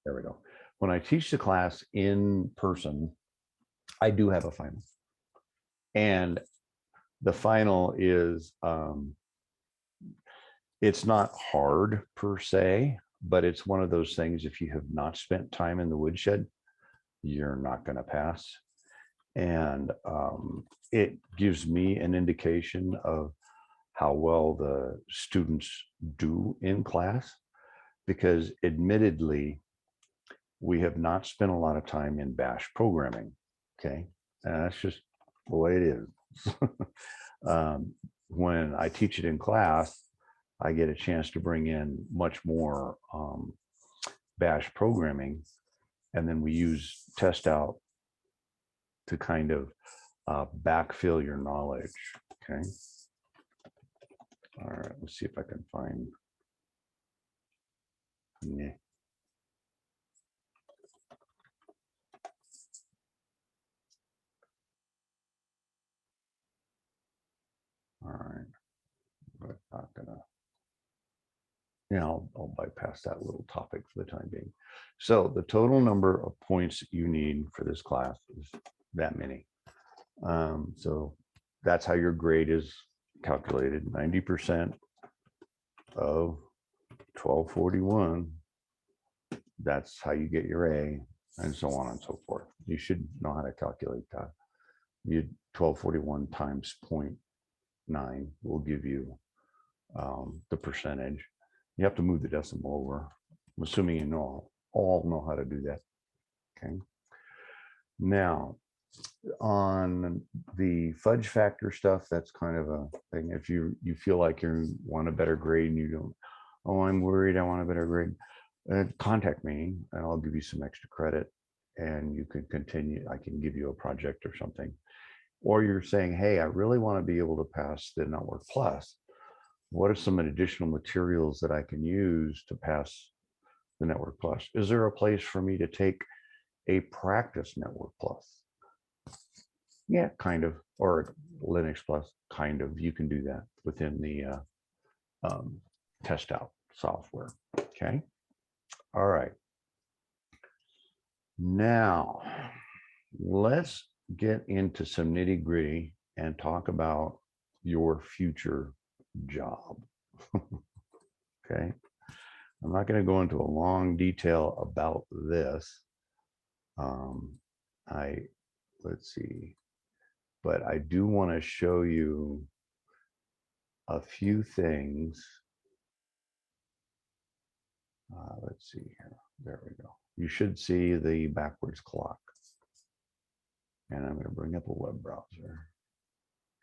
There we go. When I teach the class in person, I do have a final. And the final is, it's not hard per se, but it's one of those things, if you have not spent time in the woodshed, you're not going to pass. And it gives me an indication of how well the students do in class, because admittedly, we have not spent a lot of time in bash programming. Okay. And that's just the way it is. When I teach it in class, I get a chance to bring in much more bash programming, and then we use test out to kind of backfill your knowledge. Okay. All right, let's see if I can find. Yeah. All right, but not gonna. Yeah, I'll bypass that little topic for the time being. So the total number of points you need for this class is that many. So that's how your grade is calculated. 90% of 1241. That's how you get your A, and so on and so forth. You should know how to calculate that. You 1241 times 0.9 will give you the percentage. You have to move the decimal over. I'm assuming you all know how to do that. Okay. Now, on the fudge factor stuff, that's kind of a thing. If you feel like you want a better grade and you don't, oh, I'm worried, I want a better grade, contact me and I'll give you some extra credit and you can continue. I can give you a project or something. Or you're saying, hey, I really want to be able to pass the Network Plus. What are some additional materials that I can use to pass the Network Plus? Is there a place for me to take a practice Network Plus? Yeah, kind of. Or Linux Plus, kind of. You can do that within the test out software. Okay. All right. Now, let's get into some nitty gritty and talk about your future job. Okay. I'm not going to go into a long detail about this. Let's see, but I do want to show you a few things. Let's see here. There we go. You should see the backwards clock. And I'm going to bring up a web browser.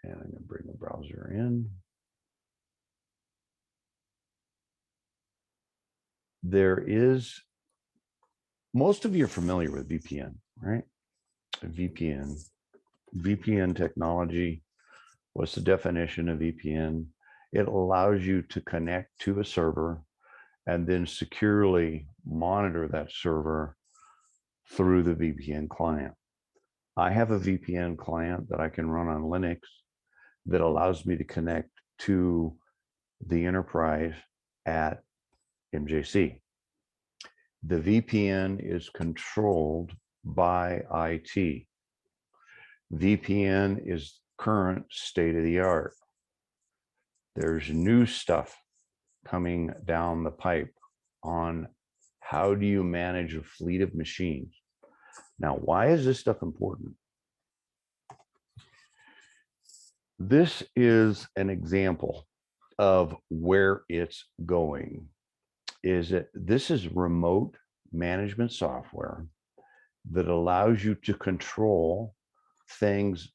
And I'm going to bring the browser in. There is, most of you are familiar with VPN, right? VPN technology. What's the definition of VPN? It allows you to connect to a server and then securely monitor that server through the VPN client. I have a VPN client that I can run on Linux that allows me to connect to the enterprise at MJC. The VPN is controlled by IT. VPN is current state of the art. There's new stuff coming down the pipe on how do you manage a fleet of machines. Now, why is this stuff important? This is an example of where it's going. This is remote management software that allows you to control things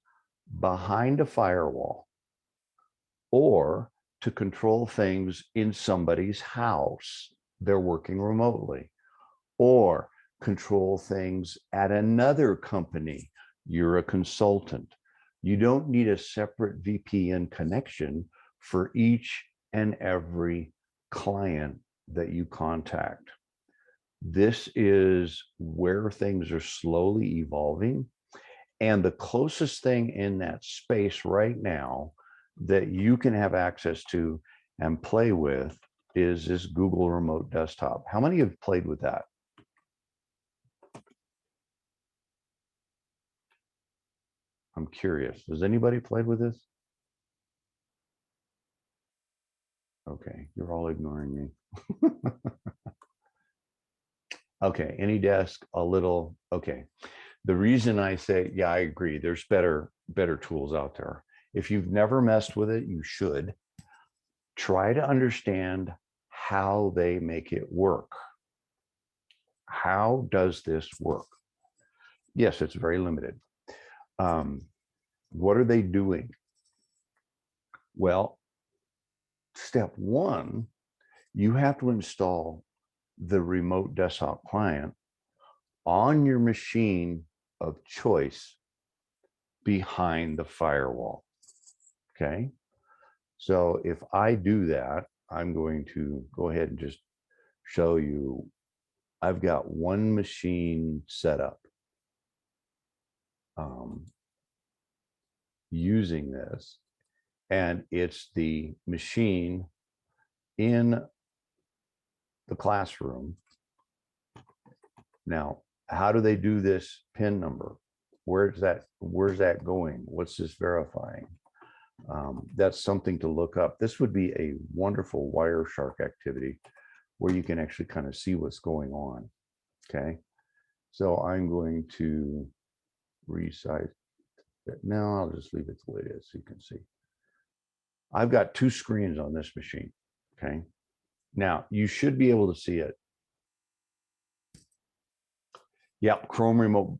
behind a firewall or to control things in somebody's house. They're working remotely, or control things at another company. You're a consultant. You don't need a separate VPN connection for each and every client that you contact. This is where things are slowly evolving. And the closest thing in that space right now that you can have access to and play with is this Google Remote Desktop. How many have played with that? I'm curious. Has anybody played with this? Okay, you're all ignoring me. Okay, AnyDesk, a little, okay. The reason I say, yeah, I agree. There's better tools out there. If you've never messed with it, you should. Try to understand how they make it work. How does this work? Yes, it's very limited. What are they doing? Well, step one, you have to install the remote desktop client on your machine of choice behind the firewall. Okay. So if I do that, I'm going to go ahead and just show you. I've got one machine set up using this, and it's the machine in the classroom. Now, how do they do this PIN number? Where's that going? What's this verifying? That's something to look up. This would be a wonderful Wireshark activity where you can actually kind of see what's going on. Okay, so I'm going to resize it. Now I'll just leave it the way it is so you can see. I've got two screens on this machine. Okay, now you should be able to see it. Yep, Chrome remote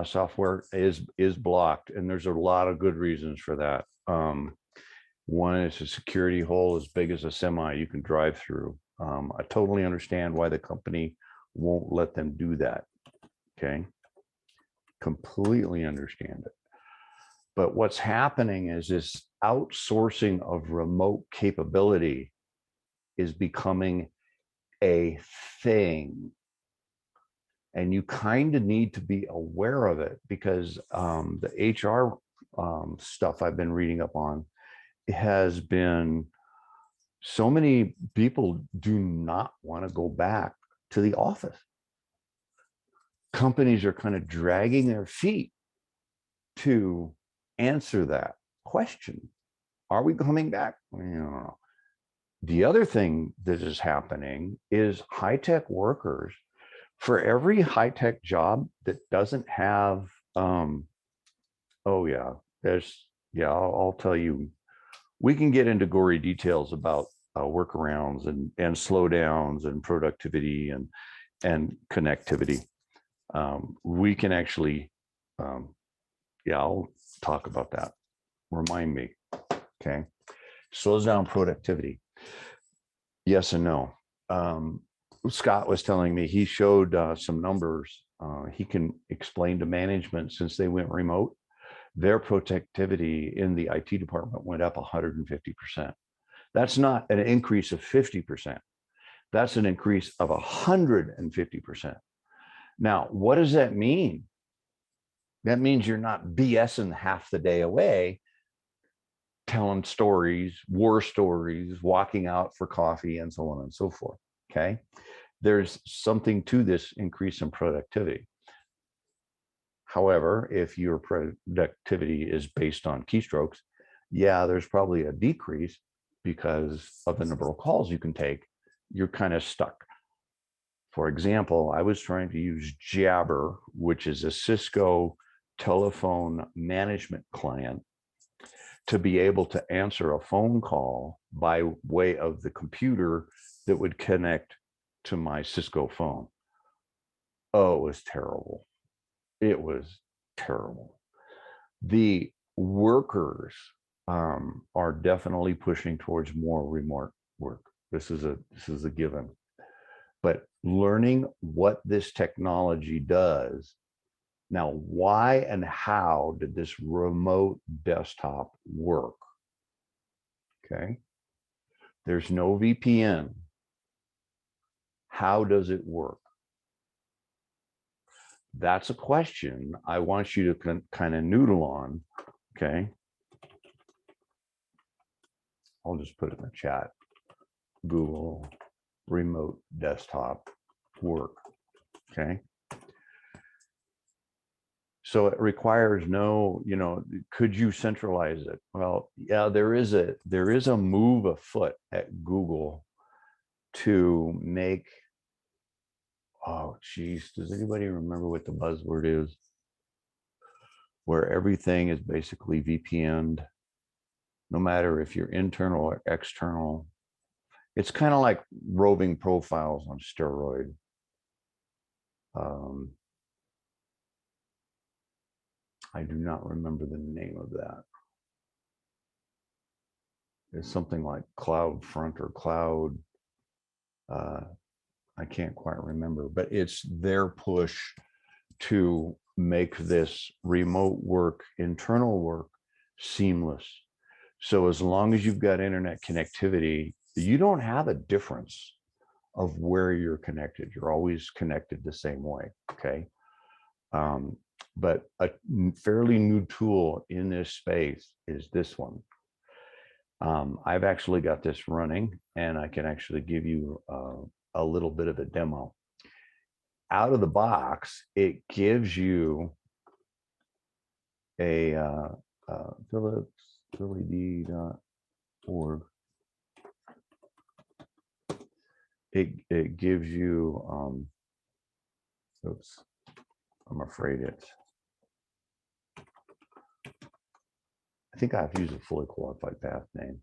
software is blocked, and there's a lot of good reasons for that. One is a security hole as big as a semi you can drive through. I totally understand why the company won't let them do that. Okay, completely understand it. But what's happening is this outsourcing of remote capability is becoming a thing. And you kind of need to be aware of it because the HR stuff I've been reading up on has been, so many people do not want to go back to the office. Companies are kind of dragging their feet to answer that question. Are we coming back? I don't know. The other thing that is happening is high-tech workers, for every high-tech job that doesn't have, oh yeah, I'll tell you, we can get into gory details about workarounds and slowdowns and productivity and connectivity. We can actually, I'll talk about that. Remind me. Okay. Slows down productivity. Yes and no. Scott was telling me he showed some numbers. He can explain to management, since they went remote, their productivity in the IT department went up 150%. That's not an increase of 50%. That's an increase of 150%. Now, what does that mean? That means you're not BSing half the day away, telling stories, war stories, walking out for coffee, and so on and so forth. Okay. There's something to this increase in productivity. However, if your productivity is based on keystrokes, yeah, there's probably a decrease because of the number of calls you can take. You're kind of stuck. For example, I was trying to use Jabber, which is a Cisco telephone management client, to be able to answer a phone call by way of the computer that would connect to my Cisco phone. Oh, it was terrible. It was terrible. The workers are definitely pushing towards more remote work. This is a given. But learning what this technology does. Now, why and how did this remote desktop work? Okay. There's no VPN. How does it work? That's a question I want you to kind of noodle on. Okay. I'll just put it in the chat. Google remote desktop work. Okay. So it requires no, could you centralize it? Well, yeah, there is a move afoot at Google to make, oh geez, does anybody remember what the buzzword is? Where everything is basically VPN'd, no matter if you're internal or external. It's kind of like roving profiles on steroid. I do not remember the name of that. It's something like Cloud Front or Cloud. I can't quite remember, but it's their push to make this remote work, internal work seamless. So as long as you've got internet connectivity, you don't have a difference of where you're connected. You're always connected the same way, okay? But a fairly new tool in this space is this one. I've actually got this running, and I can actually give you a little bit of a demo. Out of the box, it gives you a philipsled.org. It gives you, oops, I'm afraid I think I have to use a fully qualified path name.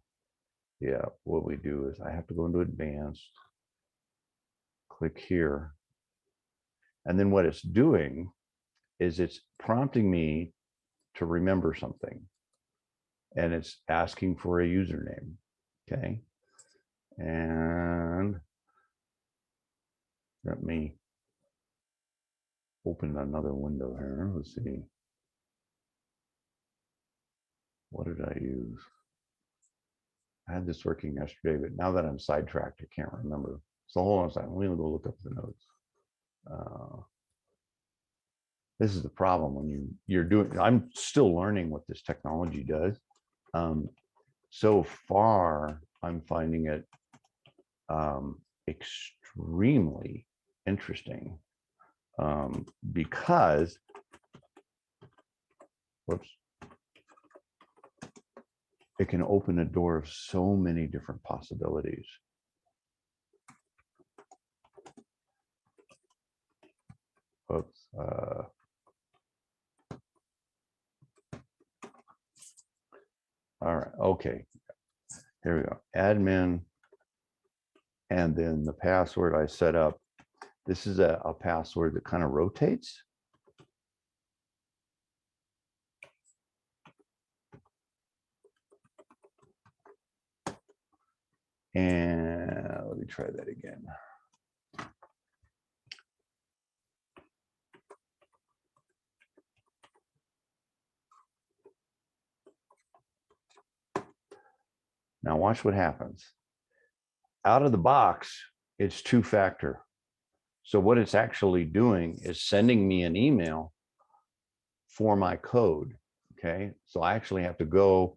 Yeah, what we do is I have to go into advanced, click here. And then what it's doing is it's prompting me to remember something. And it's asking for a username, okay? And let me open another window here. Let's see. What did I use? I had this working yesterday, but now that I'm sidetracked, I can't remember. So hold on a second. Let me go look up the notes. This is the problem when you're doing, I'm still learning what this technology does. So far, I'm finding it extremely interesting because, whoops, it can open a door of so many different possibilities. Oops. All right, okay. Here we go. Admin, and then the password I set up. This is a password that kind of rotates. And let me try that again. Now watch what happens. Out of the box, it's two-factor. So what it's actually doing is sending me an email for my code, okay? So I actually have to go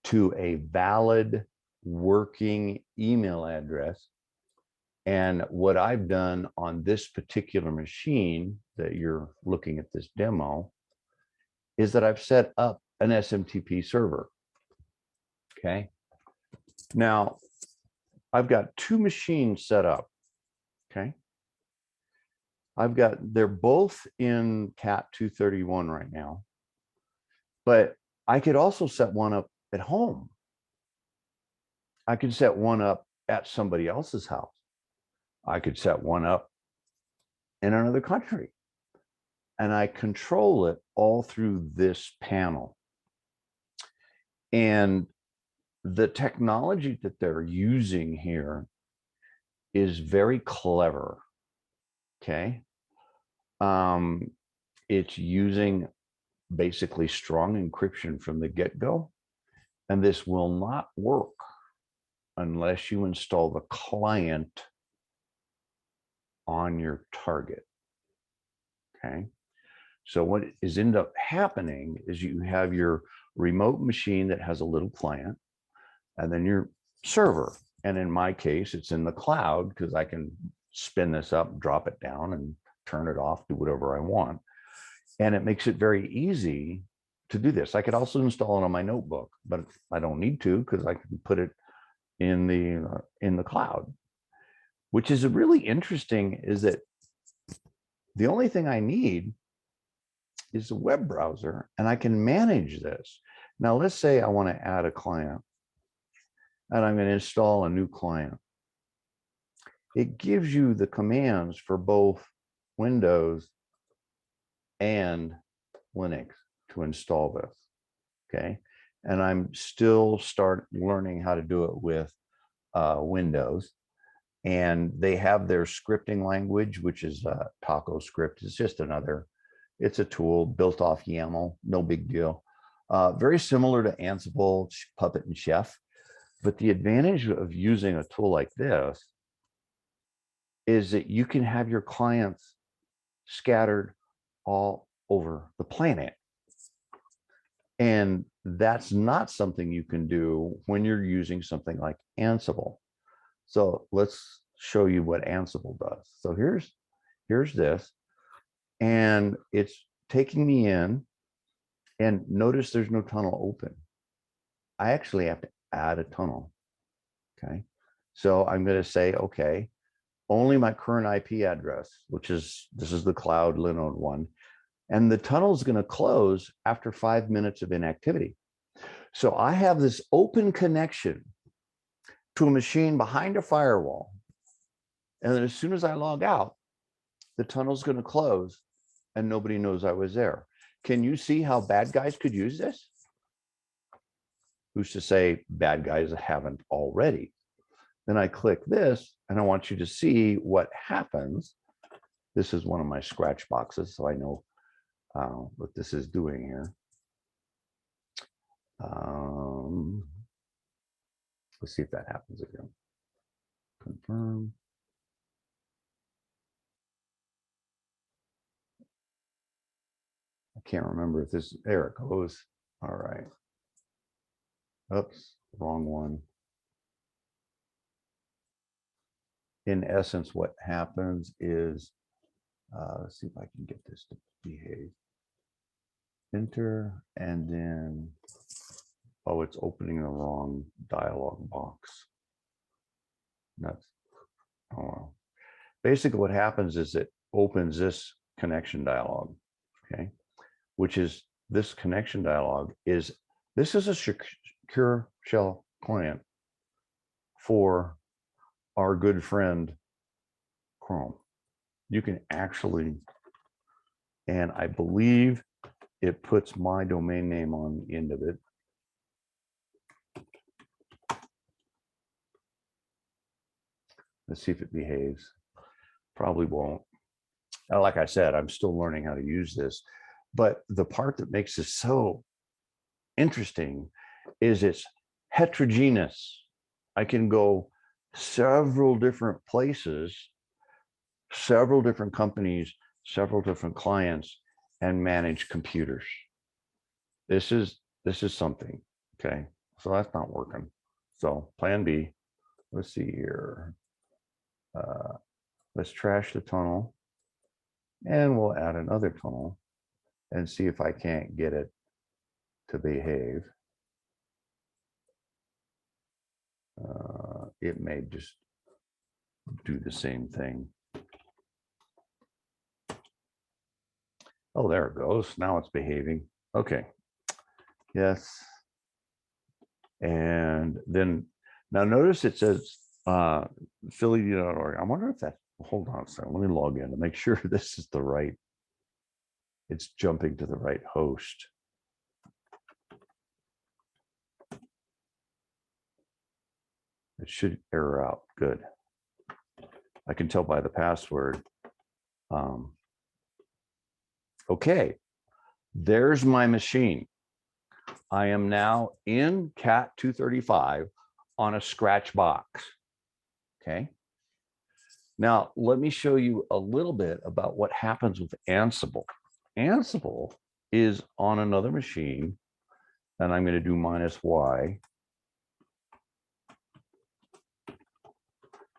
to a valid working email address. And what I've done on this particular machine that you're looking at this demo is that I've set up an SMTP server, okay? Now, I've got two machines set up, okay? They're both in Cat 231 right now, but I could also set one up at home. I could set one up at somebody else's house. I could set one up in another country. And I control it all through this panel. And the technology that they're using here is very clever, okay? It's using basically strong encryption from the get-go, and this will not work unless you install the client on your target, okay? So what is end up happening is you have your remote machine that has a little client, and then your server. And in my case, it's in the cloud because I can spin this up, drop it down, and turn it off, do whatever I want. And it makes it very easy to do this. I could also install it on my notebook, but I don't need to because I can put it in the cloud. Which is really interesting is that the only thing I need is a web browser, and I can manage this. Now, let's say I want to add a client, and I'm going to install a new client. It gives you the commands for both Windows and Linux to install this, okay? And I'm still learning how to do it with Windows. And they have their scripting language, which is Taco Script. It's just it's a tool built off YAML, no big deal. Very similar to Ansible, Puppet, and Chef. But the advantage of using a tool like this is that you can have your clients scattered all over the planet. And that's not something you can do when you're using something like Ansible. So let's show you what Ansible does. So here's this, and it's taking me in, and notice there's no tunnel open. I actually have to add a tunnel, okay? So I'm going to say, okay, only my current IP address, this is the cloud Linode one, and the tunnel is going to close after 5 minutes of inactivity. So I have this open connection to a machine behind a firewall. And then as soon as I log out, the tunnel's going to close and nobody knows I was there. Can you see how bad guys could use this? Who's to say bad guys haven't already? Then I click this and I want you to see what happens. This is one of my scratch boxes, so I know what this is doing here. Let's see if that happens again. Confirm. I can't remember if there it goes. All right. Oops, wrong one. In essence, what happens is, let's see if I can get this to behave. Enter, and then, oh, it's opening the wrong dialog box. That's, oh well. Basically what happens is it opens this connection dialog, okay? Which is, this connection dialog is, this is a secure shell client for our good friend Chrome. You can actually, and I believe it puts my domain name on the end of it. Let's see if it behaves. Probably won't. Like I said, I'm still learning how to use this. But the part that makes this so interesting is it's heterogeneous. I can go several different places, several different companies, several different clients, and manage computers. This is something, okay? So that's not working. So plan B, let's see here. Let's trash the tunnel, and we'll add another tunnel and see if I can't get it to behave. It may just do the same thing. Oh, there it goes. Now it's behaving. Okay. Yes. And then now notice it says Philly.org. I wonder if that, hold on a second. Let me log in to make sure this is the right, it's jumping to the right host. It should error out. Good. I can tell by the password. Okay, there's my machine. I am now in Cat 235 on a scratch box. Okay. Now, let me show you a little bit about what happens with Ansible. Ansible is on another machine, and I'm going to do -y.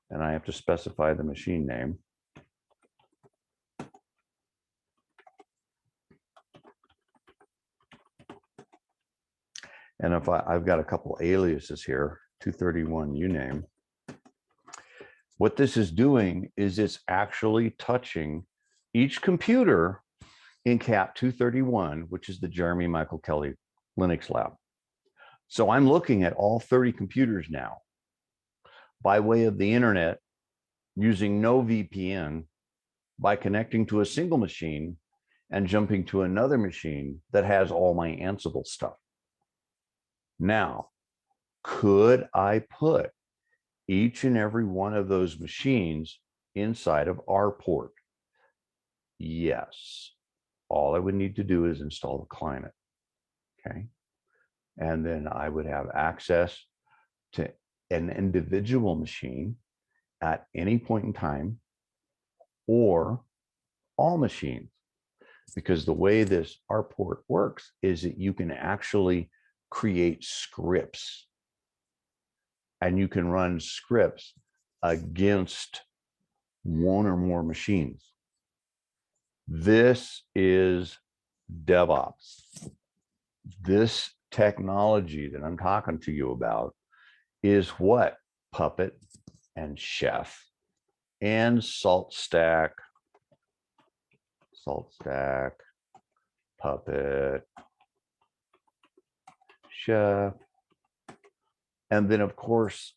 And I have to specify the machine name. And if I've got a couple aliases here, 231 uname, what this is doing is it's actually touching each computer in CAP 231, which is the Jeremy Michael Kelly Linux lab. So I'm looking at all 30 computers now by way of the internet using no VPN by connecting to a single machine and jumping to another machine that has all my Ansible stuff. Now, could I put each and every one of those machines inside of our port? Yes. All I would need to do is install the client. Okay. And then I would have access to an individual machine at any point in time or all machines. Because the way this R port works is that you can actually create scripts, and you can run scripts against one or more machines. This is DevOps. This technology that I'm talking to you about is what Puppet and Chef and SaltStack, Puppet, Chef, and then of course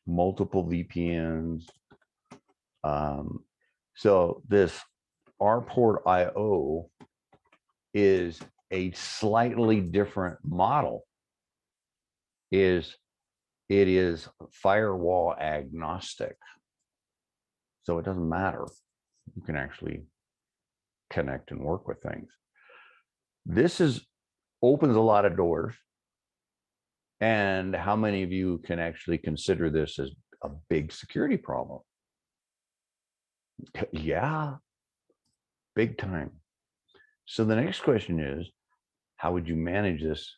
multiple VPNs. So this RPort IO is a slightly different model. It is firewall agnostic. So it doesn't matter. You can actually connect and work with things. This opens a lot of doors. And how many of you can actually consider this as a big security problem? Yeah, big time. So the next question is, how would you manage this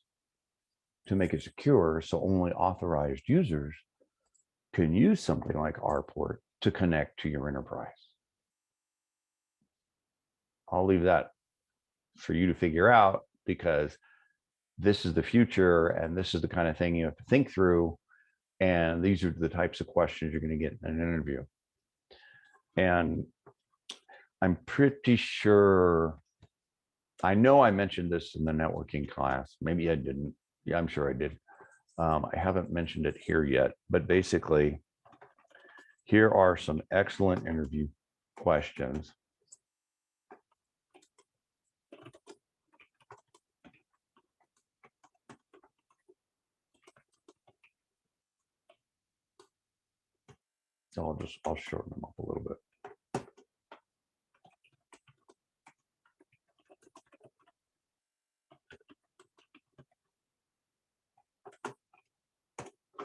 to make it secure so only authorized users can use something like RPort to connect to your enterprise? I'll leave that for you to figure out, because this is the future and this is the kind of thing you have to think through. And these are the types of questions you're going to get in an interview. And I'm pretty sure, I know I mentioned this in the networking class. Maybe I didn't. Yeah, I'm sure I did. I haven't mentioned it here yet, but basically, here are some excellent interview questions. So I'll shorten them up a little bit.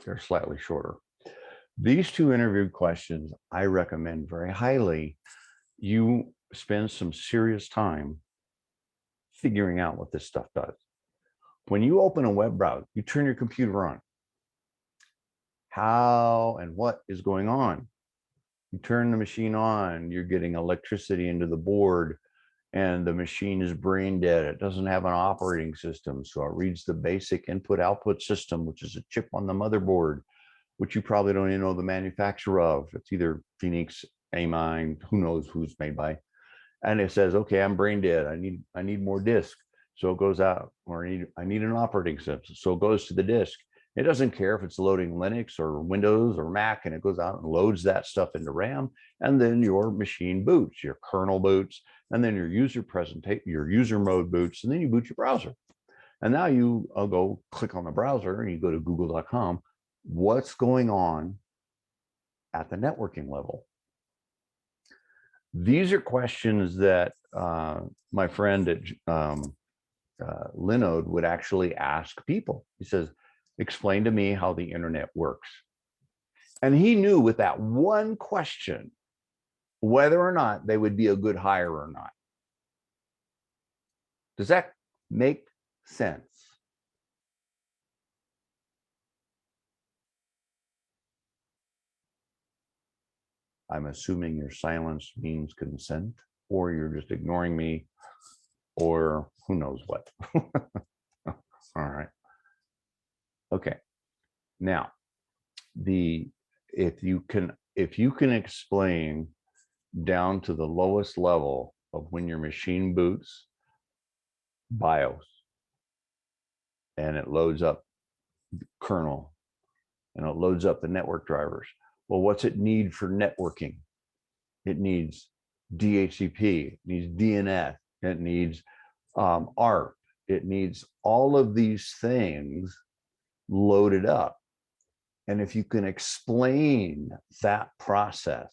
They're slightly shorter. These two interview questions, I recommend very highly you spend some serious time figuring out what this stuff does. When you open a web browser, you turn your computer on. How and what is going on? You turn the machine on, you're getting electricity into the board, and the machine is brain dead. It doesn't have an operating system, so it reads the basic input-output system, which is a chip on the motherboard, which you probably don't even know the manufacturer of. It's either Phoenix, Amine, who knows who's made by. And it says, okay, I'm brain dead. I need more disk. So it goes out, or I need an operating system. So it goes to the disk. It doesn't care if it's loading Linux or Windows or Mac, and it goes out and loads that stuff into RAM. And then your machine boots, your kernel boots, and then your user mode boots, and then you boot your browser. And now I'll go click on the browser and you go to google.com. What's going on at the networking level? These are questions that my friend at Linode would actually ask people. He says, explain to me how the internet works. And he knew with that one question whether or not they would be a good hire or not. Does that make sense? I'm assuming your silence means consent, or you're just ignoring me, or who knows what. All right. Okay. Now, if you can explain down to the lowest level of when your machine boots BIOS and it loads up kernel and it loads up the network drivers. Well, what's it need for networking? It needs DHCP, it needs DNS, it needs ARP, it needs all of these things loaded up. And if you can explain that process,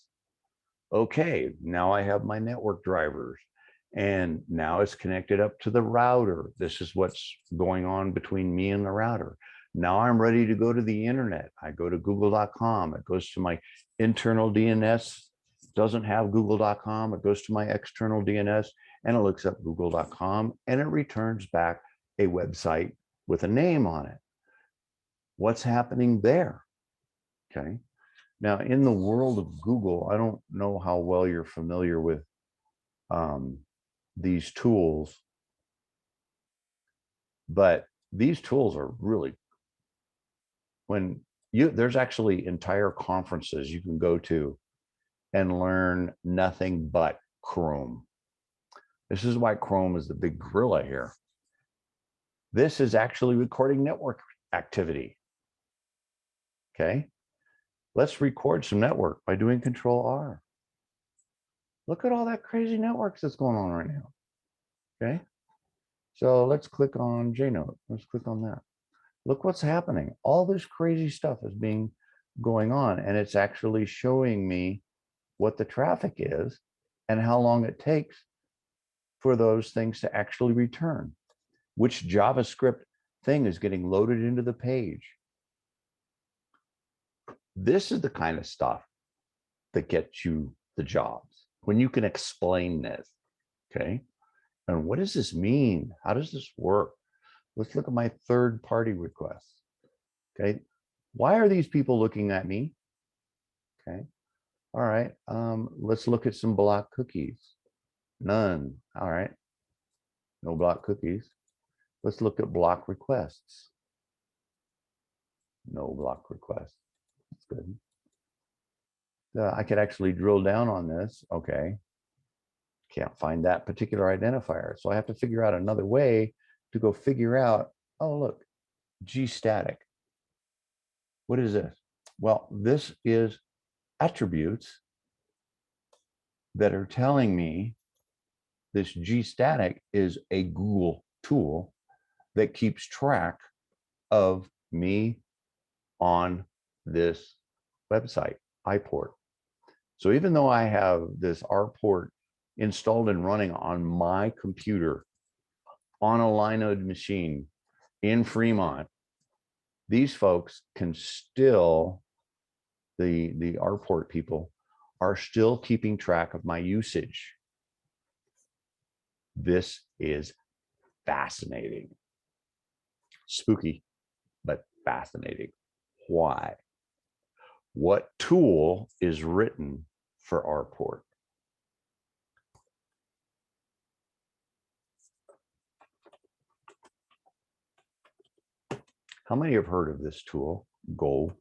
okay, now I have my network drivers and now it's connected up to the router. This is what's going on between me and the router. Now I'm ready to go to the internet. I go to google.com. It goes to my internal DNS, doesn't have google.com. It goes to my external DNS and it looks up google.com and it returns back a website with a name on it. What's happening there? Okay. Now, in the world of Google, I don't know how well you're familiar with these tools, but these tools are really, there's actually entire conferences you can go to and learn nothing but Chrome. This is why Chrome is the big gorilla here. This is actually recording network activity. Okay. Let's record some network by doing Control-R. Look at all that crazy networks that's going on right now. Okay. So let's click on JNote. Let's click on that. Look what's happening. All this crazy stuff is going on, and it's actually showing me what the traffic is and how long it takes for those things to actually return. Which JavaScript thing is getting loaded into the page. This is the kind of stuff that gets you the jobs. When you can explain this, okay? And what does this mean? How does this work? Let's look at my third-party requests. Okay, why are these people looking at me? Okay, all right, let's look at some block cookies. None. All right, no block cookies. Let's look at block requests. No block requests. That's good. I could actually drill down on this. Okay, can't find that particular identifier. So I have to figure out another way to go figure out, oh, look, G-static. What is this? Well, this is attributes that are telling me this G-static is a Google tool that keeps track of me on this website, iPort. So even though I have this rport installed and running on my computer on a Linode machine in Fremont, these folks can still, the rport people are still keeping track of my usage. This is fascinating. Spooky, but fascinating. Why? What tool is written for rport? How many have heard of this tool, Go?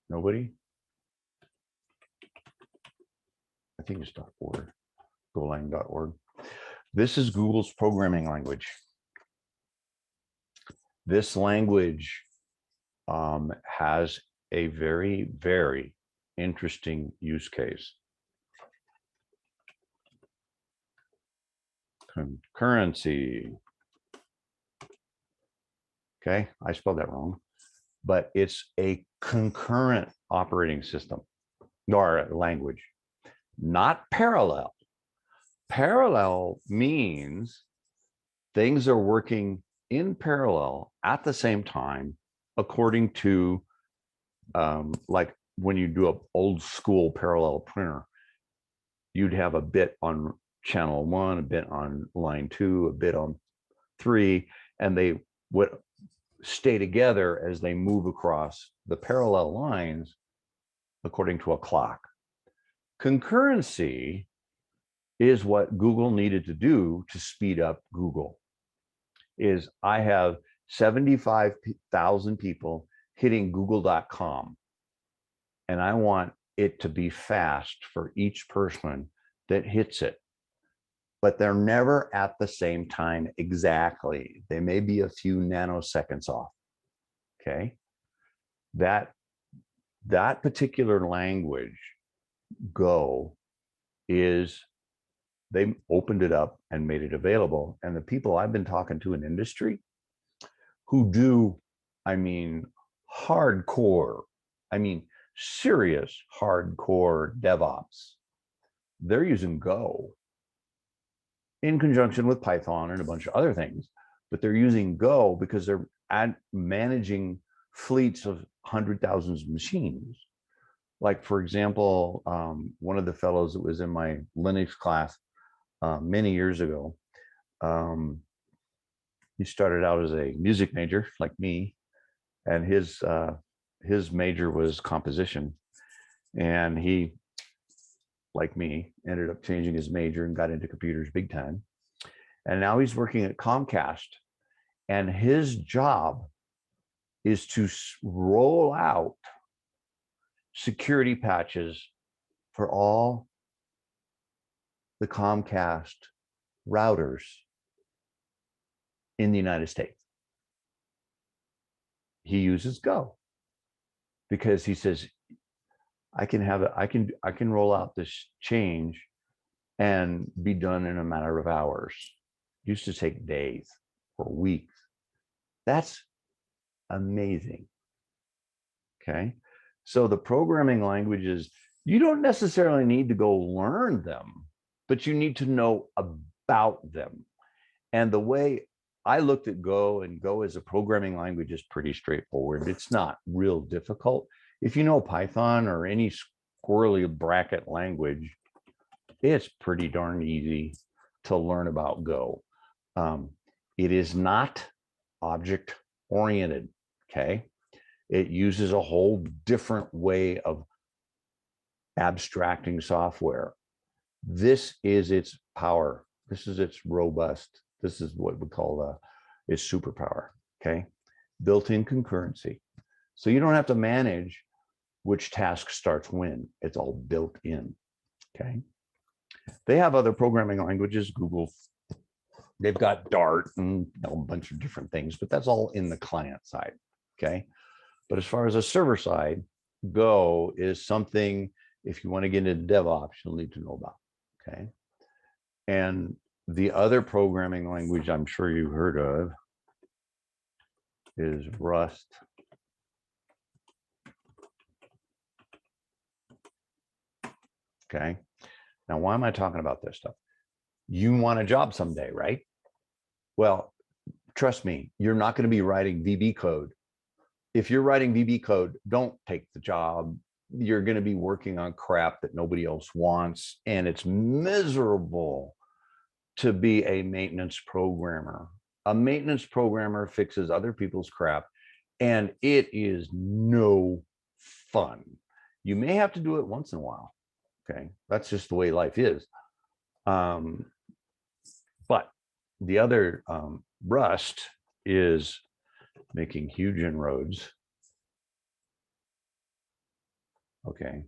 Nobody? I think it's .org, golang.org. This is Google's programming language. This language has a very, very interesting use case. Concurrency. Okay, I spelled that wrong, but it's a concurrent operating system or language, not parallel. Parallel means things are working in parallel at the same time, according to like when you do an old school parallel printer, you'd have a bit on channel 1, a bit on line 2, a bit on 3, and they would stay together as they move across the parallel lines according to a clock. Concurrency is what Google needed to do to speed up Google. Is I have 75,000 people hitting google.com, and I want it to be fast for each person that hits it. But they're never at the same time exactly. They may be a few nanoseconds off. Okay. That particular language, Go, is they opened it up and made it available. And the people I've been talking to in industry who do, I mean, hardcore, I mean, serious hardcore DevOps, they're using Go in conjunction with Python and a bunch of other things, but they're using Go because they're managing fleets of 100,000 machines. Like, for example, one of the fellows that was in my Linux class many years ago, he started out as a music major like me, and his major was composition, and he, like me, ended up changing his major and got into computers big time. And now he's working at Comcast, and his job is to roll out security patches for all the Comcast routers in the United States. He uses Go because he says, I can roll out this change and be done in a matter of hours. It used to take days or weeks. That's amazing. Okay. So the programming languages, you don't necessarily need to go learn them, but you need to know about them. And the way I looked at Go, and Go as a programming language is pretty straightforward. It's not real difficult. If you know Python or any squirrely bracket language, it's pretty darn easy to learn about Go. It is not object oriented. Okay. It uses a whole different way of abstracting software. This is its power. This is its robust. This is what we call its superpower. Okay. Built-in concurrency. So you don't have to manage which task starts when. It's all built in. Okay. They have other programming languages, Google. They've got Dart and a bunch of different things, but that's all in the client side. Okay. But as far as the server side, Go is something, if you want to get into DevOps, you'll need to know about. Okay. And the other programming language I'm sure you've heard of is Rust. Okay. Now, why am I talking about this stuff? You want a job someday, right? Well, trust me, you're not going to be writing VB code. If you're writing VB code, don't take the job. You're going to be working on crap that nobody else wants, and it's miserable to be a maintenance programmer. A maintenance programmer fixes other people's crap, and it is no fun. You may have to do it once in a while. Okay, that's just the way life is. But the other Rust is making huge inroads. Okay,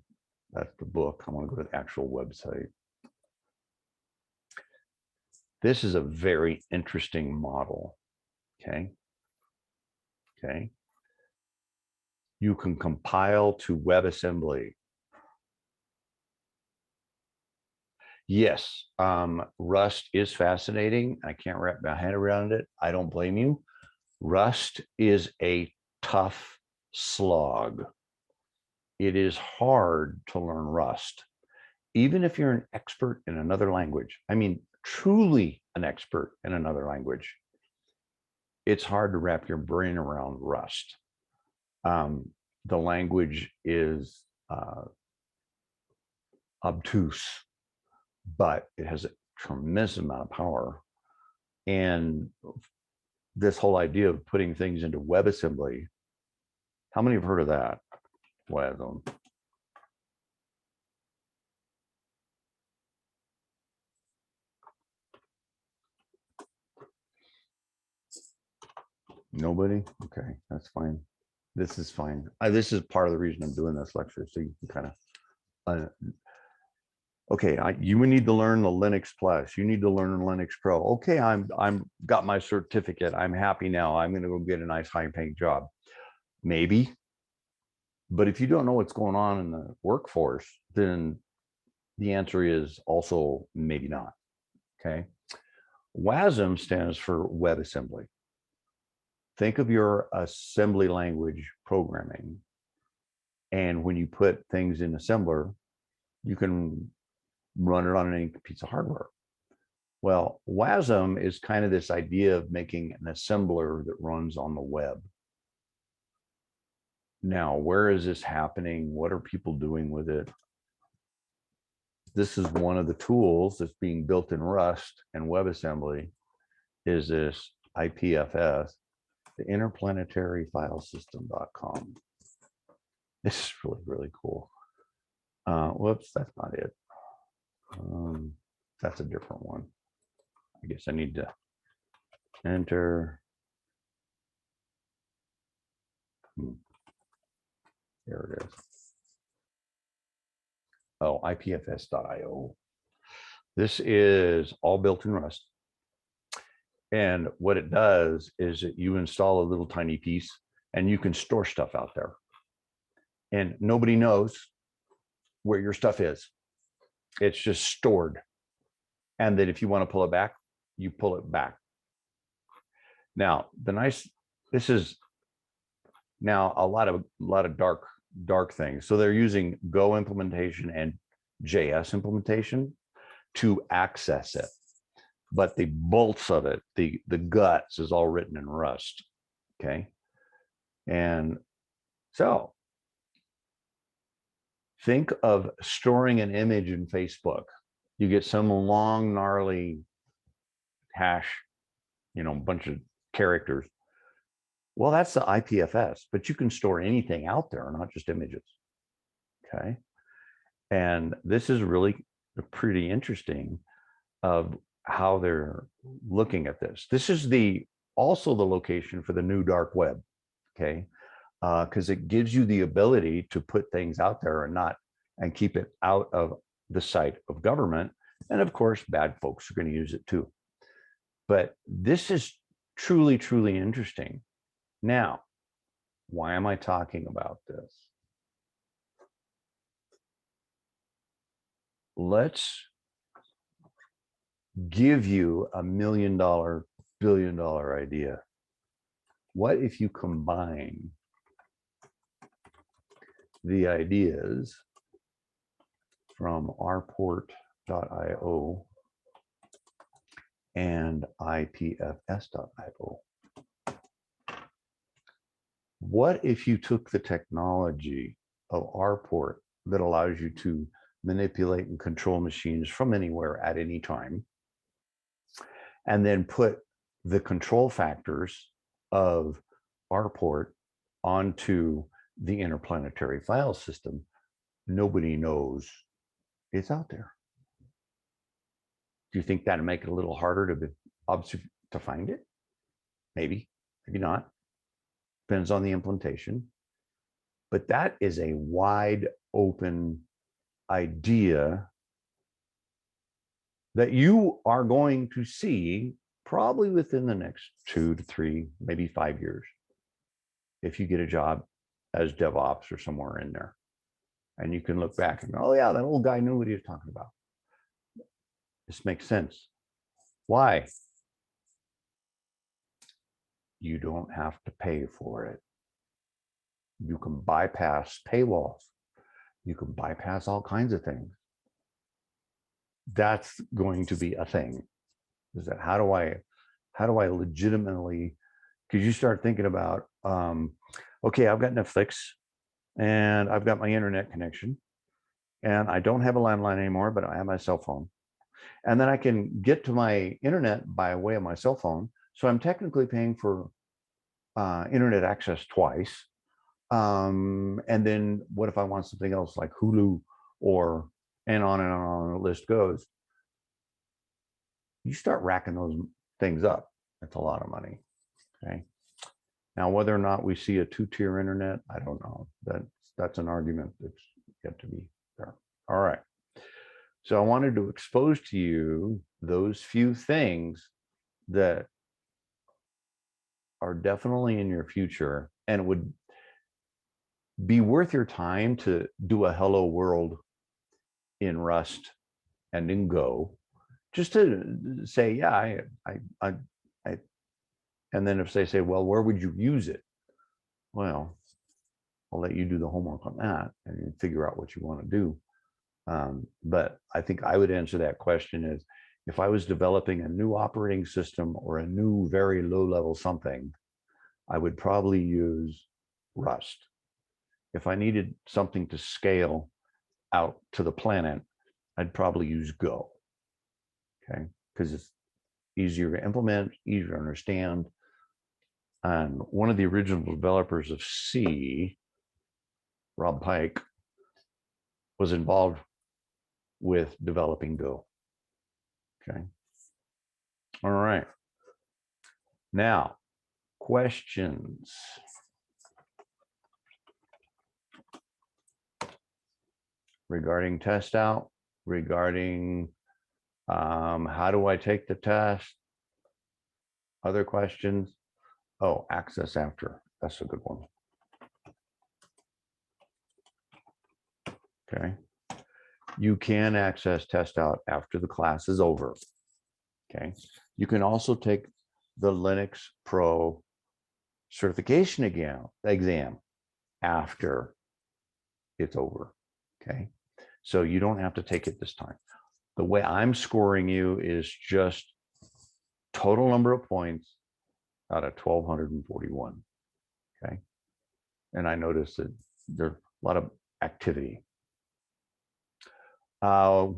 that's the book. I want to go to the actual website. This is a very interesting model. Okay. Okay. You can compile to WebAssembly. Yes, Rust is fascinating. I can't wrap my head around it. I don't blame you. Rust is a tough slog. It is hard to learn Rust, even if you're an expert in another language. I mean, truly an expert in another language. It's hard to wrap your brain around Rust. The language is obtuse, but it has a tremendous amount of power. And this whole idea of putting things into WebAssembly, how many have heard of that? Wasm. Nobody? Okay, that's fine. This is fine. This is part of the reason I'm doing this lecture, so you can kind of, okay, you need to learn the Linux Plus. You need to learn Linux Pro. Okay, I'm got my certificate. I'm happy now. I'm going to go get a nice high-paying job. Maybe, but if you don't know what's going on in the workforce, then the answer is also maybe not. Okay, Wasm stands for WebAssembly. Think of your assembly language programming, and when you put things in assembler, you can run it on any piece of hardware. Well, Wasm is kind of this idea of making an assembler that runs on the web. Now, where is this happening? What are people doing with it? This is one of the tools that's being built in Rust and WebAssembly is this IPFS, the interplanetary file system.com. This is really, really cool. Whoops, that's not it. That's a different one. I guess I need to enter. There it is. Oh, ipfs.io. This is all built in Rust. And what it does is that you install a little tiny piece and you can store stuff out there. And nobody knows where your stuff is. It's just stored. And then if you want to pull it back, you pull it back. Now, this is now a lot of dark things. So they're using Go implementation and JS implementation to access it. But the bolts of it, the guts is all written in Rust. Okay. And so think of storing an image in Facebook. You get some long, gnarly hash, bunch of characters. Well, that's the IPFS, but you can store anything out there, not just images. Okay. And this is really pretty interesting of how they're looking at this. This is also the location for the new dark web. Okay. Because it gives you the ability to put things out there and keep it out of the sight of government. And of course, bad folks are going to use it too. But this is truly, truly interesting. Now, why am I talking about this? Let's give you $1 million, $1 billion idea. What if you combine the ideas from rport.io and ipfs.io? What if you took the technology of rport that allows you to manipulate and control machines from anywhere at any time, and then put the control factors of rport onto the interplanetary file system? Nobody knows it's out there. Do you think that'd make it a little harder to find it? Maybe, maybe not. Depends on the implementation. But that is a wide open idea that you are going to see probably within the next 2 to 3, maybe 5 years, if you get a job as DevOps or somewhere in there. And you can look back and go, oh yeah, that old guy knew what he was talking about. This makes sense. Why? You don't have to pay for it. You can bypass paywalls. You can bypass all kinds of things. That's going to be a thing. Is that how do I legitimately, because you start thinking about, okay, I've got Netflix and I've got my internet connection and I don't have a landline anymore, but I have my cell phone. And then I can get to my internet by way of my cell phone. So I'm technically paying for internet access twice. And then what if I want something else like Hulu and on the list goes. You start racking those things up. That's a lot of money. Okay. Now, whether or not we see a two-tier internet, I don't know. That's an argument that's yet to be there. All right. So I wanted to expose to you those few things that are definitely in your future and would be worth your time to do a hello world in Rust and in Go, just to say, yeah, I and then if they say, well, where would you use it? Well, I'll let you do the homework on that and figure out what you want to do. But I think I would answer that question as if I was developing a new operating system or a new very low level something, I would probably use Rust. If I needed something to scale out to the planet, I'd probably use Go. Okay, because it's easier to implement, easier to understand. And one of the original developers of C, Rob Pike, was involved with developing Go. Okay. All right. Now, questions. Regarding test out, regarding how do I take the test? Other questions? Oh, access after. That's a good one. Okay. You can access test out after the class is over. Okay. You can also take the Linux Pro certification exam after it's over. Okay. So you don't have to take it this time. The way I'm scoring you is just total number of points out of 1,241. Okay. And I noticed that there's a lot of activity. That's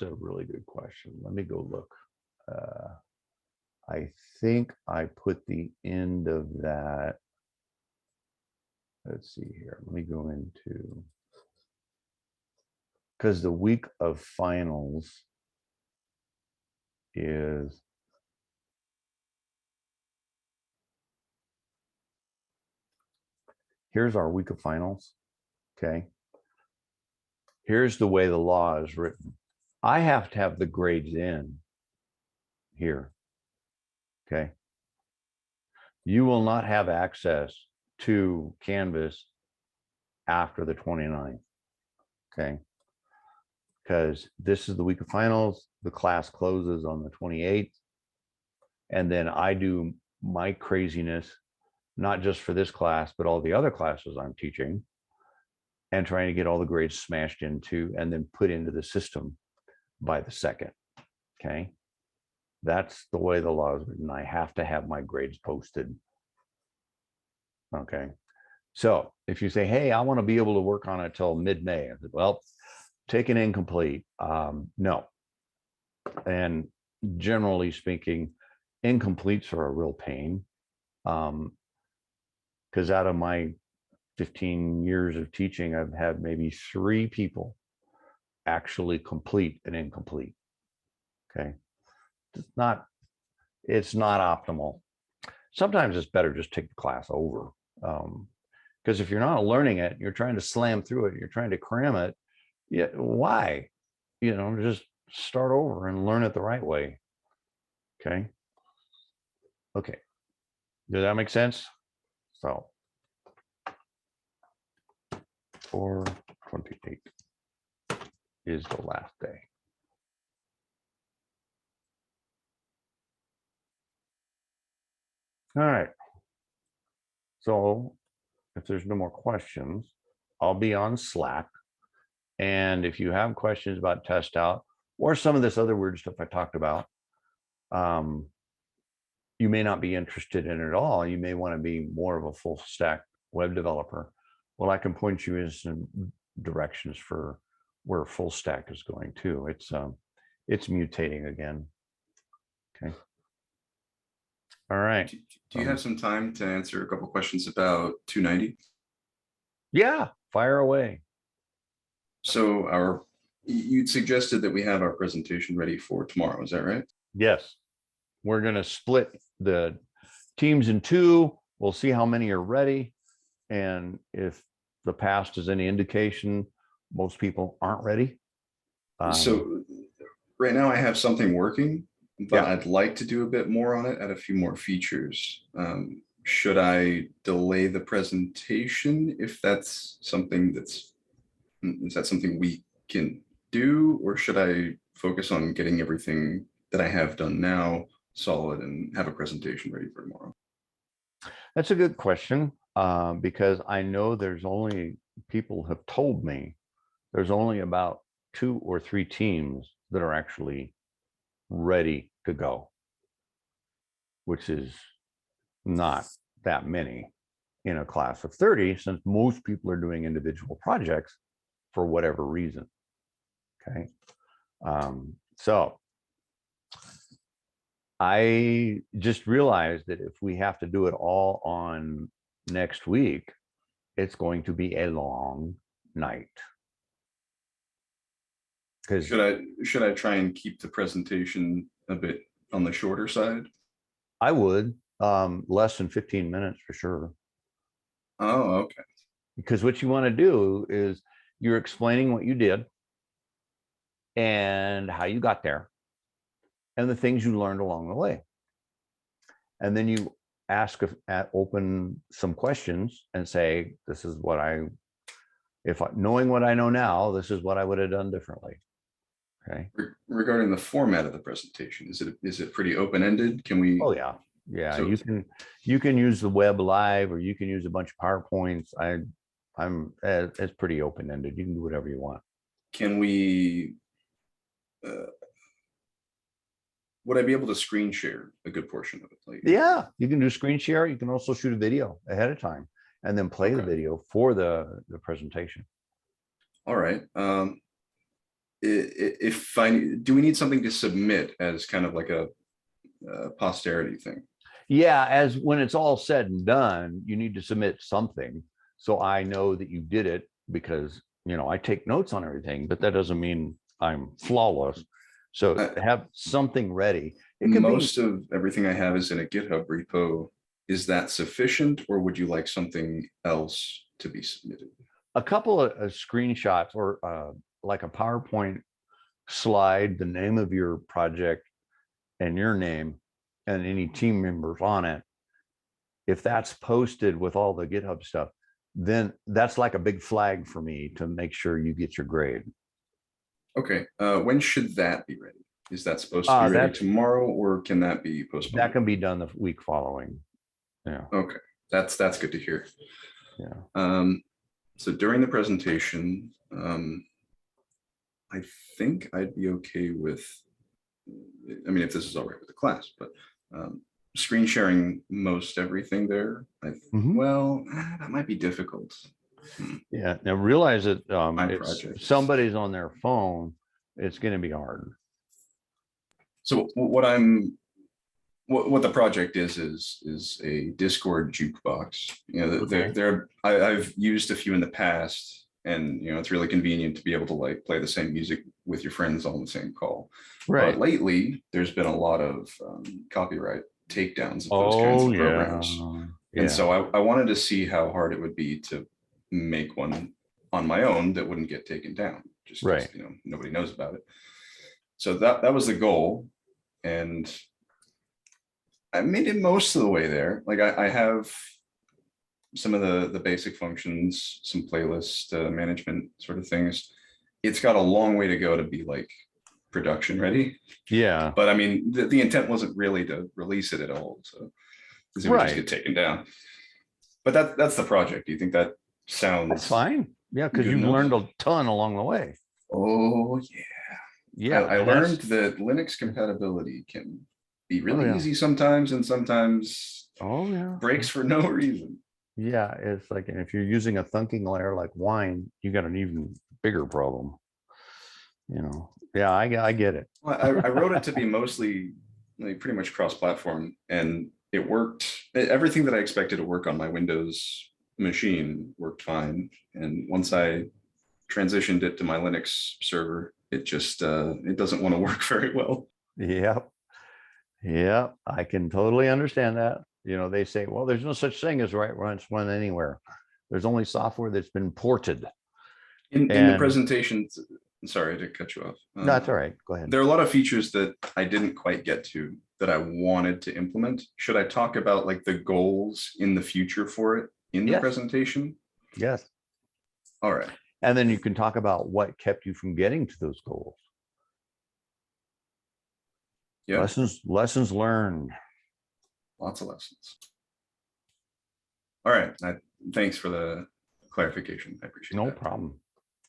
a really good question. Let me go look. I think I put the end of that. Let's see here. Let me go into, because the week of finals is here's our week of finals. Okay. Here's the way the law is written. I have to have the grades in here. Okay. You will not have access to Canvas after the 29th. Okay. Because this is the week of finals. The class closes on the 28th. And then I do my craziness, not just for this class, but all the other classes I'm teaching, and trying to get all the grades smashed into and then put into the system by the 2nd. Okay. That's the way the law is written. I have to have my grades posted. Okay. So if you say, hey, I want to be able to work on it till mid-May, I said, well, take an incomplete. No. And generally speaking, incompletes are a real pain. Because out of my 15 years of teaching, I've had maybe 3 people actually complete an incomplete. Okay. It's not optimal. Sometimes it's better just take the class over. Because if you're not learning it, you're trying to slam through it, you're trying to cram it. Yeah, why? Just start over and learn it the right way. Okay. Okay. Does that make sense? So 4/28 is the last day. All right. So if there's no more questions, I'll be on Slack. And if you have questions about test out or some of this other weird stuff I talked about, you may not be interested in it at all. You may want to be more of a full stack web developer. Well, I can point you in some directions for where full stack is going to. It's mutating again. Okay. All right. Do you have some time to answer a couple questions about 290? Yeah, fire away. So you'd suggested that we have our presentation ready for tomorrow. Is that right? Yes. We're going to split the teams in 2, we'll see how many are ready. And if the past is any indication, most people aren't ready. So right now I have something working, but Yeah. I'd like to do a bit more on it, add a few more features. Should I delay the presentation if that's something is that something we can do, or should I focus on getting everything that I have done now solid and have a presentation ready for tomorrow? That's a good question, because I know people have told me there's only about 2 or 3 teams that are actually ready to go, which is not that many in a class of 30, since most people are doing individual projects for whatever reason. Okay. So I just realized that if we have to do it all on next week, it's going to be a long night. Because Should I try and keep the presentation a bit on the shorter side? I would, less than 15 minutes for sure. Oh, okay. Because what you want to do is you're explaining what you did and how you got there and the things you learned along the way. And then you open some questions and say, this is what knowing what I know now, this is what I would have done differently. Okay. Regarding the format of the presentation, is it pretty open-ended? Can we? Oh yeah. Yeah. So- you can use the web live, or you can use a bunch of PowerPoints. It's pretty open-ended. You can do whatever you want. Can we, would I be able to screen share a good portion of it? Like, Yeah, you can do screen share. You can also shoot a video ahead of time and then play the Okay. video for the presentation. all right. Do we need something to submit as kind of like a posterity thing? Yeah, as when it's all said and done, you need to submit something. So I know that you did it, because, I take notes on everything, but that doesn't mean I'm flawless. So have something ready. Most of everything I have is in a GitHub repo. Is that sufficient, or would you like something else to be submitted? A couple of screenshots, or like a PowerPoint slide, the name of your project and your name and any team members on it. If that's posted with all the GitHub stuff, then that's like a big flag for me to make sure you get your grade. Okay. When should that be ready? Is that supposed to be ready tomorrow, or can that be postponed? That can be done the week following. Yeah. Okay. That's good to hear. Yeah. So during the presentation, I think I'd be okay with, I mean, if this is all right with the class, but screen sharing most everything there. Well, that might be difficult. Yeah. Now realize that project. Somebody's on their phone, it's going to be hard. So what the project is a Discord jukebox. Okay. I've used a few in the past, and it's really convenient to be able to like play the same music with your friends on the same call. Right. But lately, there's been a lot of copyright takedowns of those kinds of programs. Yeah. And so I wanted to see how hard it would be to make one on my own that wouldn't get taken down, just because nobody knows about it. So that was the goal, and I made it most of the way there. Like I have some of the basic functions, some playlist management sort of things. It's got a long way to go to be like production ready. Yeah. But I mean, the intent wasn't really to release it at all. So it would just get taken down. But that's the project. Do you think that sounds That's fine? Yeah, because you've learned a ton along the way. Oh yeah. Yeah. I learned that Linux compatibility can be really easy sometimes, and sometimes breaks for no reason. Yeah, it's like, if you're using a thunking layer like wine, you got an even bigger problem. Yeah, I get it. Well, I wrote it to be mostly like pretty much cross-platform, and it worked. Everything that I expected to work on my Windows machine worked fine. And once I transitioned it to my Linux server, it just it doesn't want to work very well. Yep. Yeah, I can totally understand that. You know, they say, well, there's no such thing as right one anywhere. There's only software that's been ported. In the And presentation, sorry to cut you off. no, that's all right. Go ahead. There are a lot of features that I didn't quite get to that I wanted to implement. Should I talk about like the goals in the future for it in the Yes. presentation? Yes. All right. And then you can talk about what kept you from getting to those goals. Yeah. Lessons learned. Lots of lessons. All right. Thanks for the clarification. I appreciate No that. problem.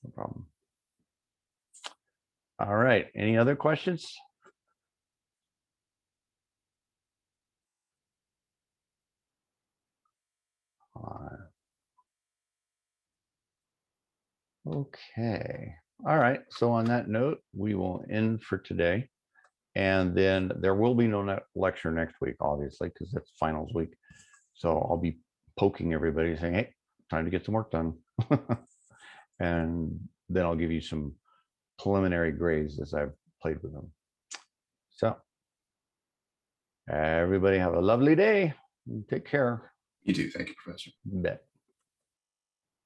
No problem. All right. Any other questions? Okay. All right. So on that note, we will end for today. And then there will be no lecture next week, obviously, because that's finals week. So I'll be poking everybody saying, hey, time to get some work done. And then I'll give you some preliminary grades as I've played with them. So everybody have a lovely day. Take care. You too. Thank you, Professor. Bet.